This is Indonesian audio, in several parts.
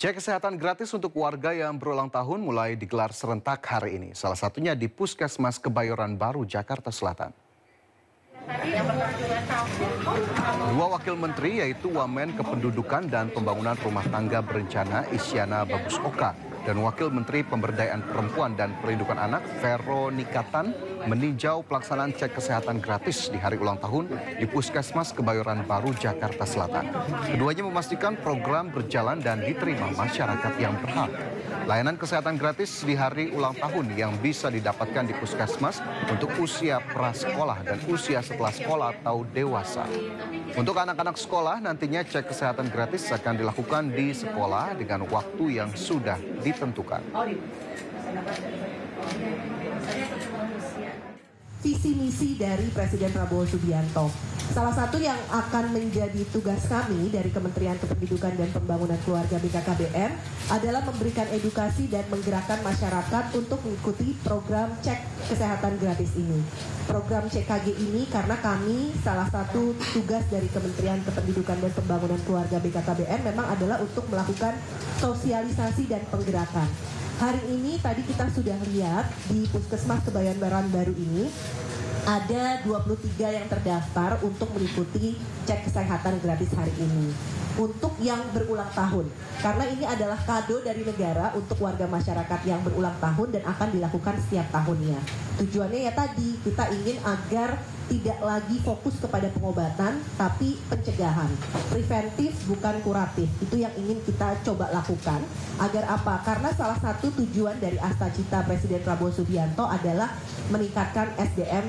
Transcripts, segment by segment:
Cek kesehatan gratis untuk warga yang berulang tahun mulai digelar serentak hari ini. Salah satunya di Puskesmas Kebayoran Baru, Jakarta Selatan. Dua wakil menteri yaitu Wamen Kependudukan dan Pembangunan Rumah Tangga Berencana Isyana Bagus Oka dan Wakil Menteri Pemberdayaan Perempuan dan Perlindungan Anak Veronika Tan meninjau pelaksanaan cek kesehatan gratis di hari ulang tahun di Puskesmas Kebayoran Baru, Jakarta Selatan. Keduanya memastikan program berjalan dan diterima masyarakat yang berhak. Layanan kesehatan gratis di hari ulang tahun yang bisa didapatkan di Puskesmas untuk usia prasekolah dan usia setelah sekolah atau dewasa. Untuk anak-anak sekolah, nantinya cek kesehatan gratis akan dilakukan di sekolah dengan waktu yang sudah ditentukan. Visi misi dari Presiden Prabowo Subianto. Salah satu yang akan menjadi tugas kami dari Kementerian Kependudukan dan Pembangunan Keluarga BKKBN adalah memberikan edukasi dan menggerakkan masyarakat untuk mengikuti program cek kesehatan gratis ini. Program CKG ini karena kami salah satu tugas dari Kementerian Kependudukan dan Pembangunan Keluarga BKKBN memang adalah untuk melakukan sosialisasi dan penggerakan. Hari ini tadi kita sudah lihat di Puskesmas Kebayoran Baru ini ada 23 yang terdaftar untuk mengikuti cek kesehatan gratis hari ini. Untuk yang berulang tahun, karena ini adalah kado dari negara untuk warga masyarakat yang berulang tahun dan akan dilakukan setiap tahunnya. Tujuannya ya tadi, kita ingin agar tidak lagi fokus kepada pengobatan, tapi pencegahan. Preventif bukan kuratif, itu yang ingin kita coba lakukan. Agar apa? Karena salah satu tujuan dari Astacita Presiden Prabowo Subianto adalah meningkatkan SDM,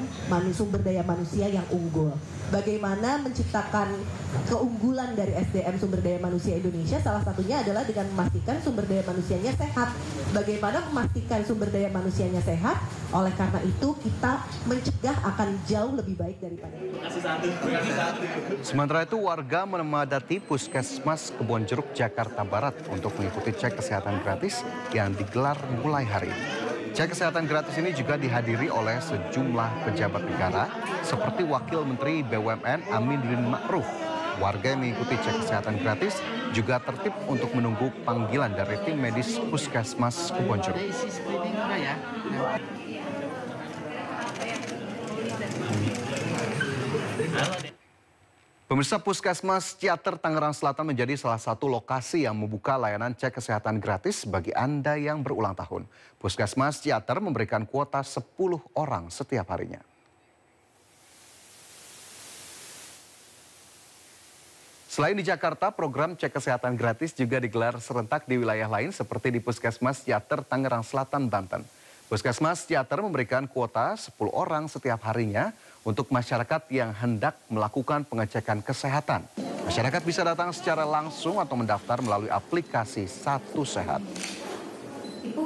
sumber daya manusia yang unggul. Bagaimana menciptakan keunggulan dari SDM sumber daya manusia Indonesia, salah satunya adalah dengan memastikan sumber daya manusianya sehat. Bagaimana memastikan sumber daya manusianya sehat? Oleh karena itu kita mencegah akan jauh lebih baik daripada itu. Sementara itu warga memadati Puskesmas Kebonjeruk, Jakarta Barat untuk mengikuti cek kesehatan gratis yang digelar mulai hari ini. Cek kesehatan gratis ini juga dihadiri oleh sejumlah pejabat negara seperti Wakil Menteri BUMN Aminuddin Ma'ruf. Warga yang mengikuti cek kesehatan gratis juga tertib untuk menunggu panggilan dari tim medis Puskesmas Kebonjeruk. Pemirsa, Puskesmas Ciater Tangerang Selatan menjadi salah satu lokasi yang membuka layanan cek kesehatan gratis bagi Anda yang berulang tahun. Puskesmas Ciater memberikan kuota 10 orang setiap harinya. Selain di Jakarta, program cek kesehatan gratis juga digelar serentak di wilayah lain seperti di Puskesmas Ciater Tangerang Selatan, Banten. Puskesmas Ciater memberikan kuota 10 orang setiap harinya untuk masyarakat yang hendak melakukan pengecekan kesehatan. Masyarakat bisa datang secara langsung atau mendaftar melalui aplikasi Satu Sehat. Ibu,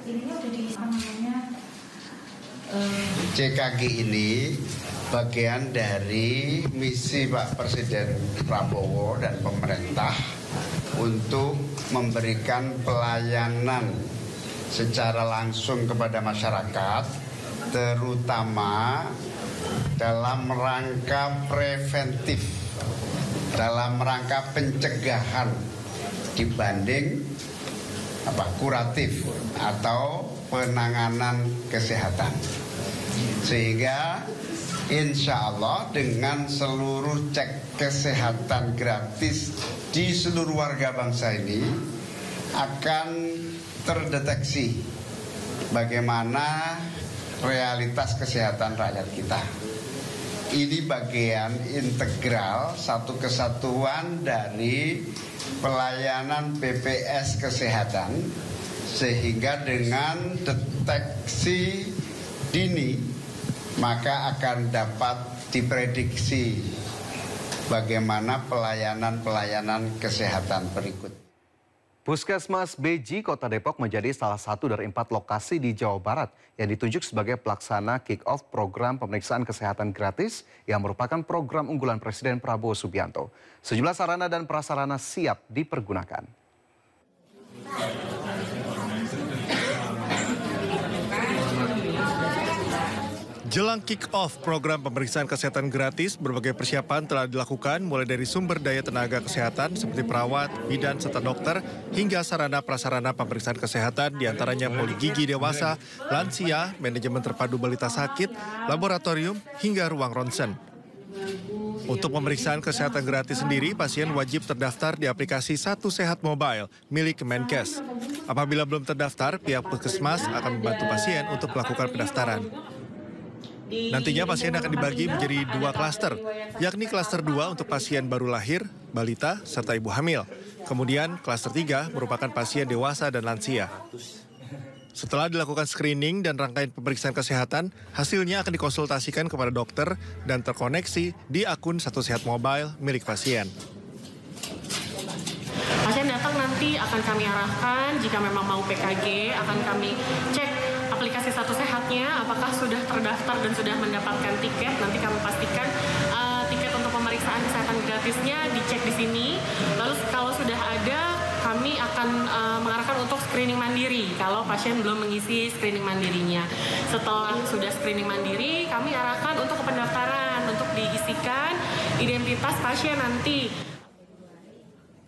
ininya udah di namanya CKG ini bagian dari misi Pak Presiden Prabowo dan pemerintah untuk memberikan pelayanan secara langsung kepada masyarakat, terutama dalam rangka preventif, dalam rangka pencegahan dibanding kuratif atau penanganan kesehatan. Sehingga insya Allah dengan seluruh cek kesehatan gratis di seluruh warga bangsa ini akan terdeteksi bagaimana realitas kesehatan rakyat kita. Ini bagian integral, satu kesatuan dari pelayanan BPS Kesehatan, sehingga dengan deteksi dini maka akan dapat diprediksi bagaimana pelayanan kesehatan berikut. Puskesmas Beji, Kota Depok menjadi salah satu dari 4 lokasi di Jawa Barat yang ditunjuk sebagai pelaksana kick-off program pemeriksaan kesehatan gratis yang merupakan program unggulan Presiden Prabowo Subianto. Sejumlah sarana dan prasarana siap dipergunakan. Jelang kick-off program pemeriksaan kesehatan gratis, berbagai persiapan telah dilakukan mulai dari sumber daya tenaga kesehatan seperti perawat, bidan, serta dokter, hingga sarana prasarana pemeriksaan kesehatan diantaranya poli gigi dewasa, lansia, manajemen terpadu balita sakit, laboratorium, hingga ruang ronsen. Untuk pemeriksaan kesehatan gratis sendiri, pasien wajib terdaftar di aplikasi Satu Sehat Mobile milik Kemenkes. Apabila belum terdaftar, pihak puskesmas akan membantu pasien untuk melakukan pendaftaran. Nantinya pasien akan dibagi menjadi 2 klaster, yakni klaster 2 untuk pasien baru lahir, balita, serta ibu hamil. Kemudian klaster 3 merupakan pasien dewasa dan lansia. Setelah dilakukan screening dan rangkaian pemeriksaan kesehatan, hasilnya akan dikonsultasikan kepada dokter dan terkoneksi di akun Satu Sehat Mobile milik pasien. Pasien datang nanti akan kami arahkan, jika memang mau PKG, akan kami cek aplikasi Satu Sehatnya, apakah sudah terdaftar dan sudah mendapatkan tiket. Nanti kami pastikan tiket untuk pemeriksaan kesehatan gratisnya dicek di sini. Lalu kalau sudah ada, kami akan mengarahkan untuk screening mandiri kalau pasien belum mengisi screening mandirinya. Setelah sudah screening mandiri, kami arahkan untuk pendaftaran, untuk diisikan identitas pasien nanti.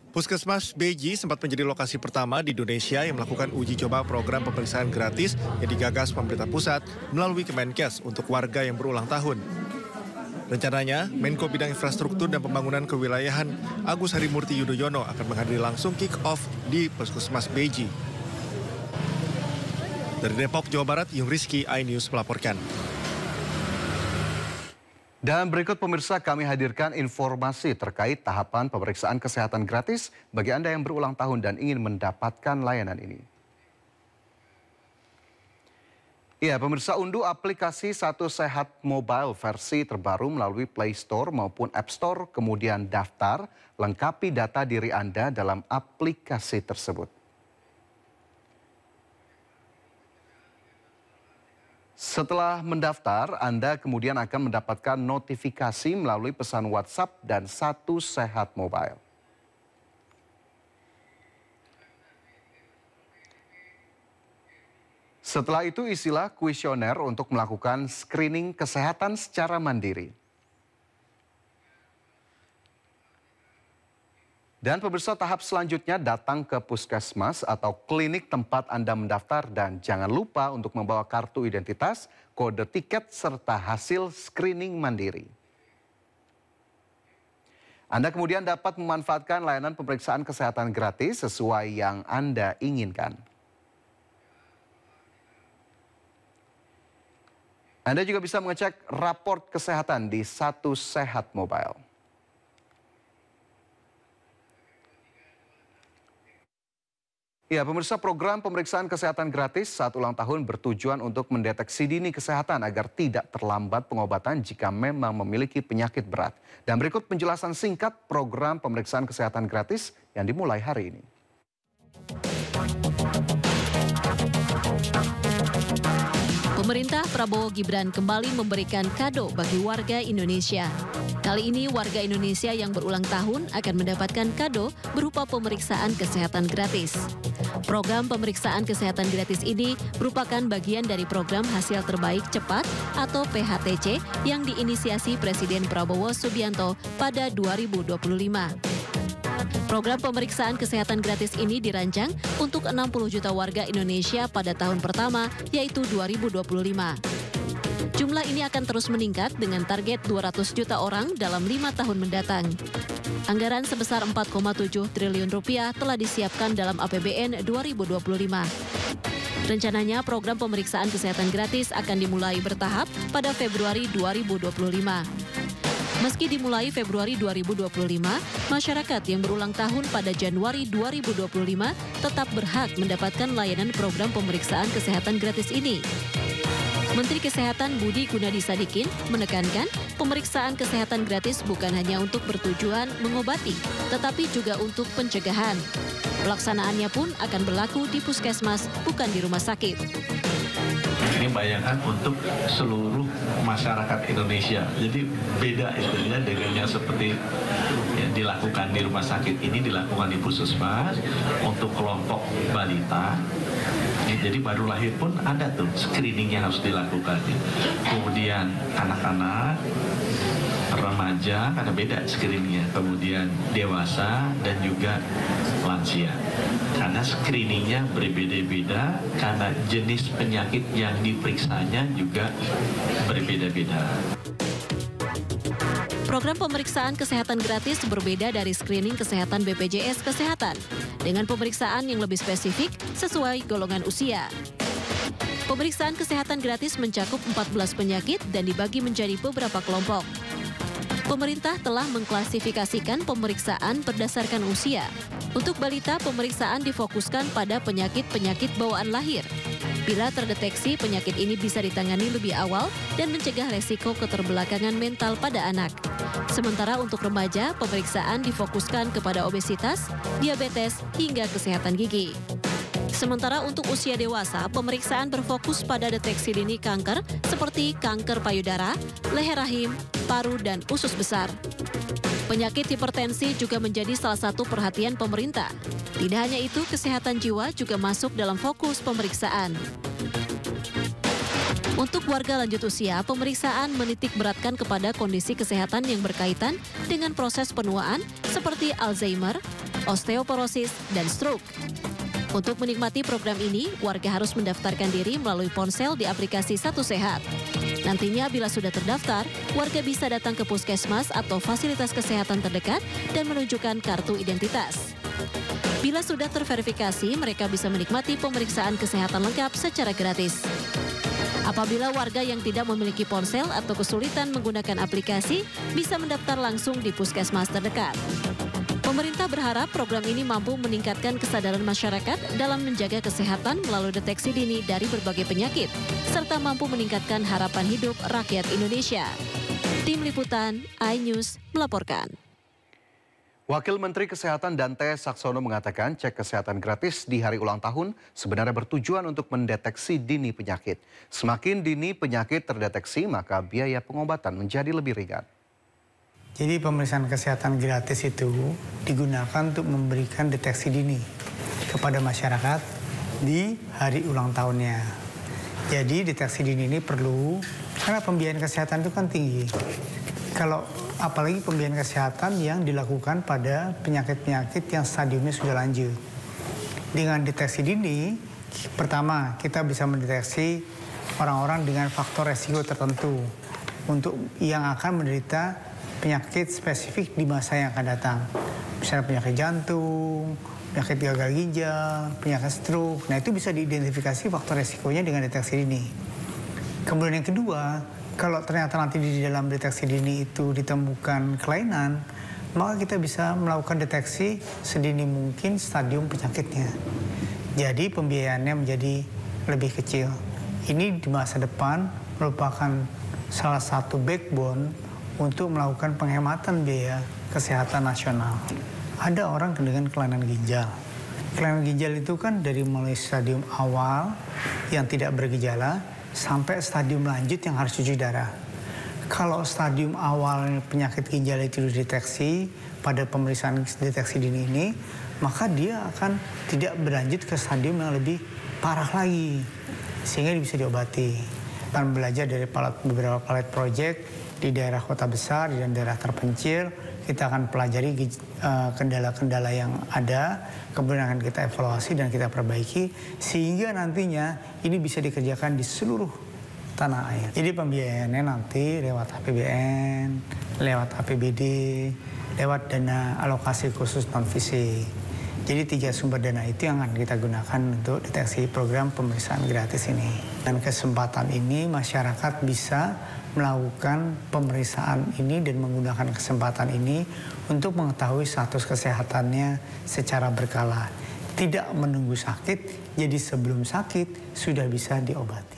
Puskesmas Beji sempat menjadi lokasi pertama di Indonesia yang melakukan uji coba program pemeriksaan gratis yang digagas pemerintah pusat melalui Kemenkes untuk warga yang berulang tahun. Rencananya, Menko Bidang Infrastruktur dan Pembangunan Kewilayahan Agus Harimurti Yudhoyono akan menghadiri langsung kick-off di Puskesmas Beji. Dari Depok, Jawa Barat, Yung Rizky, iNews melaporkan. Dan berikut pemirsa kami hadirkan informasi terkait tahapan pemeriksaan kesehatan gratis bagi Anda yang berulang tahun dan ingin mendapatkan layanan ini. Ya, pemirsa, unduh aplikasi Satu Sehat Mobile versi terbaru melalui Play Store maupun App Store, kemudian daftar, lengkapi data diri Anda dalam aplikasi tersebut. Setelah mendaftar, Anda kemudian akan mendapatkan notifikasi melalui pesan WhatsApp dan Satu Sehat Mobile. Setelah itu isilah kuesioner untuk melakukan screening kesehatan secara mandiri. Dan pemirsa, tahap selanjutnya datang ke puskesmas atau klinik tempat Anda mendaftar dan jangan lupa untuk membawa kartu identitas, kode tiket, serta hasil screening mandiri. Anda kemudian dapat memanfaatkan layanan pemeriksaan kesehatan gratis sesuai yang Anda inginkan. Anda juga bisa mengecek raport kesehatan di Satu Sehat Mobile. Ya, pemirsa, program pemeriksaan kesehatan gratis saat ulang tahun bertujuan untuk mendeteksi dini kesehatan agar tidak terlambat pengobatan jika memang memiliki penyakit berat. Dan berikut penjelasan singkat program pemeriksaan kesehatan gratis yang dimulai hari ini. Pemerintah Prabowo Gibran kembali memberikan kado bagi warga Indonesia. Kali ini warga Indonesia yang berulang tahun akan mendapatkan kado berupa pemeriksaan kesehatan gratis. Program pemeriksaan kesehatan gratis ini merupakan bagian dari program hasil terbaik cepat atau PHTC yang diinisiasi Presiden Prabowo Subianto pada 2025. Program pemeriksaan kesehatan gratis ini dirancang untuk 60 juta warga Indonesia pada tahun pertama, yaitu 2025. Jumlah ini akan terus meningkat dengan target 200 juta orang dalam 5 tahun mendatang. Anggaran sebesar 4,7 triliun rupiah telah disiapkan dalam APBN 2025. Rencananya program pemeriksaan kesehatan gratis akan dimulai bertahap pada Februari 2025. Meski dimulai Februari 2025, masyarakat yang berulang tahun pada Januari 2025 tetap berhak mendapatkan layanan program pemeriksaan kesehatan gratis ini. Menteri Kesehatan Budi Gunadi Sadikin menekankan pemeriksaan kesehatan gratis bukan hanya untuk bertujuan mengobati, tetapi juga untuk pencegahan. Pelaksanaannya pun akan berlaku di puskesmas, bukan di rumah sakit. Ini bayangkan untuk seluruh masyarakat Indonesia. Jadi beda istilahnya dengan yang seperti yang dilakukan di rumah sakit ini dilakukan di puskesmas untuk kelompok balita. Ini Jadi baru lahir pun ada tuh screening yang harus dilakukan. Kemudian anak-anak, remaja karena beda screeningnya, kemudian dewasa dan juga lansia. Karena screeningnya berbeda-beda, karena jenis penyakit yang diperiksanya juga berbeda-beda. Program pemeriksaan kesehatan gratis berbeda dari screening kesehatan BPJS Kesehatan, dengan pemeriksaan yang lebih spesifik sesuai golongan usia. Pemeriksaan kesehatan gratis mencakup 14 penyakit dan dibagi menjadi beberapa kelompok. Pemerintah telah mengklasifikasikan pemeriksaan berdasarkan usia. Untuk balita, pemeriksaan difokuskan pada penyakit-penyakit bawaan lahir. Bila terdeteksi, penyakit ini bisa ditangani lebih awal dan mencegah resiko keterbelakangan mental pada anak. Sementara untuk remaja, pemeriksaan difokuskan kepada obesitas, diabetes, hingga kesehatan gigi. Sementara untuk usia dewasa, pemeriksaan berfokus pada deteksi dini kanker seperti kanker payudara, leher rahim, paru, dan usus besar. Penyakit hipertensi juga menjadi salah satu perhatian pemerintah. Tidak hanya itu, kesehatan jiwa juga masuk dalam fokus pemeriksaan. Untuk warga lanjut usia, pemeriksaan menitik beratkan kepada kondisi kesehatan yang berkaitan dengan proses penuaan seperti Alzheimer, osteoporosis, dan stroke. Untuk menikmati program ini, warga harus mendaftarkan diri melalui ponsel di aplikasi Satu Sehat. Nantinya bila sudah terdaftar, warga bisa datang ke puskesmas atau fasilitas kesehatan terdekat dan menunjukkan kartu identitas. Bila sudah terverifikasi, mereka bisa menikmati pemeriksaan kesehatan lengkap secara gratis. Apabila warga yang tidak memiliki ponsel atau kesulitan menggunakan aplikasi, bisa mendaftar langsung di puskesmas terdekat. Pemerintah berharap program ini mampu meningkatkan kesadaran masyarakat dalam menjaga kesehatan melalui deteksi dini dari berbagai penyakit, serta mampu meningkatkan harapan hidup rakyat Indonesia. Tim Liputan, iNews melaporkan. Wakil Menteri Kesehatan Dante Saxono mengatakan cek kesehatan gratis di hari ulang tahun sebenarnya bertujuan untuk mendeteksi dini penyakit. Semakin dini penyakit terdeteksi, maka biaya pengobatan menjadi lebih ringan. Jadi pemeriksaan kesehatan gratis itu digunakan untuk memberikan deteksi dini kepada masyarakat di hari ulang tahunnya. Jadi deteksi dini ini perlu karena pembiayaan kesehatan itu kan tinggi. Kalau apalagi pembiayaan kesehatan yang dilakukan pada penyakit-penyakit yang stadiumnya sudah lanjut. Dengan deteksi dini, pertama kita bisa mendeteksi orang-orang dengan faktor resiko tertentu untuk yang akan menderita penyakit spesifik di masa yang akan datang. Misalnya penyakit jantung, penyakit gagal ginjal, penyakit stroke. Nah itu bisa diidentifikasi faktor resikonya dengan deteksi dini. Kemudian yang kedua, kalau ternyata nanti di dalam deteksi dini itu ditemukan kelainan, maka kita bisa melakukan deteksi sedini mungkin stadium penyakitnya. Jadi pembiayaannya menjadi lebih kecil. Ini di masa depan merupakan salah satu backbone untuk melakukan penghematan biaya kesehatan nasional. Ada orang dengan kelainan ginjal. Kelainan ginjal itu kan dari mulai stadium awal yang tidak bergejala sampai stadium lanjut yang harus cuci darah. Kalau stadium awal penyakit ginjal itu dideteksi pada pemeriksaan deteksi dini ini, maka dia akan tidak berlanjut ke stadium yang lebih parah lagi, sehingga bisa diobati. Akan belajar dari beberapa pilot project di daerah kota besar dan daerah terpencil, kita akan pelajari kendala-kendala yang ada, kemudian akan kita evaluasi dan kita perbaiki, sehingga nantinya ini bisa dikerjakan di seluruh tanah air. Jadi pembiayaannya nanti lewat APBN, lewat APBD, lewat dana alokasi khusus non-fisik. Jadi 3 sumber dana itu yang akan kita gunakan untuk deteksi program pemeriksaan gratis ini. Dan kesempatan ini masyarakat bisa melakukan pemeriksaan ini dan menggunakan kesempatan ini untuk mengetahui status kesehatannya secara berkala. Tidak menunggu sakit, jadi sebelum sakit sudah bisa diobati.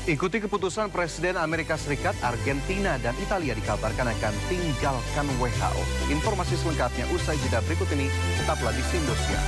Ikuti keputusan Presiden Amerika Serikat, Argentina, dan Italia dikabarkan akan tinggalkan WHO. Informasi selengkapnya usai jeda berikut ini, tetaplah di Indosiar.